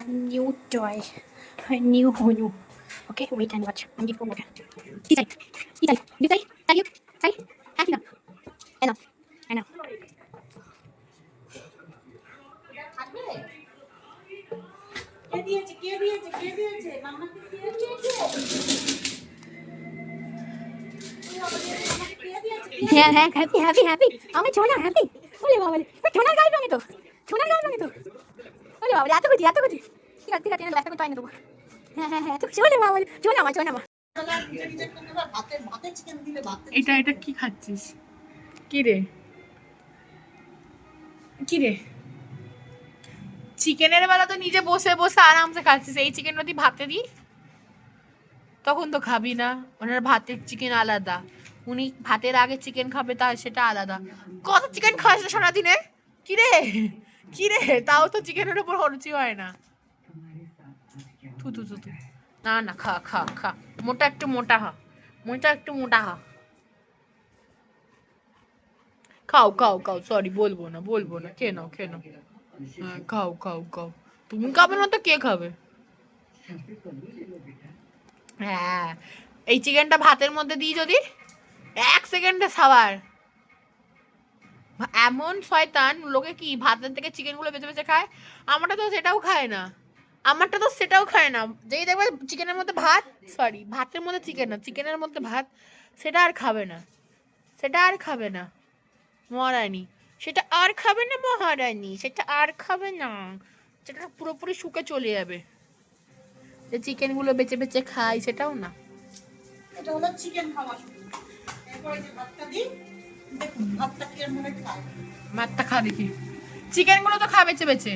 New toy. A new menu. Okay, wait and watch. I'm giving water. This side. This side. This side. Side you. Side. And sit down. I know. I know. হ্যাঁ হ্যাঁ happy happy happy আমি ছোনা happy বলে বাবা বলে ছোনার গায়ে রঙে তো ছোনার গায়ে রঙে তো বলে বাবা এত খুশি এত খুশি ঠিক আছে একটা করে টয় নেবো হ্যাঁ হ্যাঁ হ্যাঁ তো চলে বাবা বলে চলে মা এটা এটা কি খাচ্ছিস কি রে কি রে চিকেনের বেলা তো নিজে বসে বসে আরামসে খাচ্ছিস এই চিকেন যদি ভাতে দিই তখন তো খাবি না ওনার ভাতের চিকেন আলাদা উনি ভাতের আগে চিকেন খাবে তা সেটা আলাদা কত চিকেন খাস সারাদিনে কি রে তাও তো চিকেনের উপর রুচি হয় না থু থু থু থু না না খা খা খা মোটা একটু মোটা হা খাও খাও খাও সরি বলবো না খেয়ে নাও হ্যাঁ খাও তুমি খাবে না তো কে খাবে হ্যাঁ এই চিকেনটা ভাতের মধ্যে দিই যদি 1 সেকেন্ডে খাবার এমন শয়তান লোকে কি ভাতের থেকে চিকেন গুলো বেঁচে বেঁচে খায় আমারটা তো সেটাও খায় না যেই দেখবে চিকেনের মধ্যে ভাত সরি ভাতের মধ্যে চিকেন না চিকেনের মধ্যে ভাত সেটা আর খাবে না মহারানী সেটা আর খাবে না মহারানী সেটা আর খাবে না সেটা পুরোপুরি শুকে চলে যাবে যে চিকেন গুলো বেঁচে বেঁচে খাই সেটাও না এটা হলো চিকেন খাওয়া শুরু এরপরে যে ভাতটা দিই দেখুন ভাতটা কি এর মনে খায় ভাতটা খা দেখি চিকেন গুলো তো খা বেঁচে বেঁচে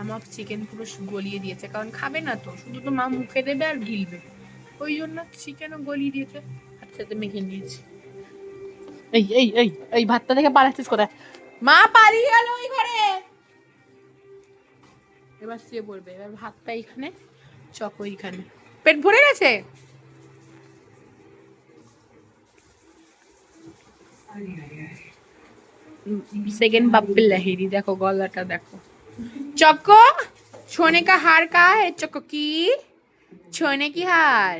আমার চিকেন পুরো গলিয়ে দিয়েছে কারণ খাবে না তো শুধু তো মা মুখে দেবে আর গিলবে ওই জন্য চিকেনও গলিয়ে দিয়েছে হাতের সাথে মেখে নিয়েছি এই ভাতটা থেকে পালাচ্ছিস কোথায় মা পালিয়ে গেল ওই ঘরে এবার শুয়ে পড়বে এবার ভাতটা এইখানে চক ওইখানে পেট ভরে গেছে सेकंड बप्पी लहेरी देखो गलाटा देखो चक्को छोने का हार का है चक्को की छोने की हार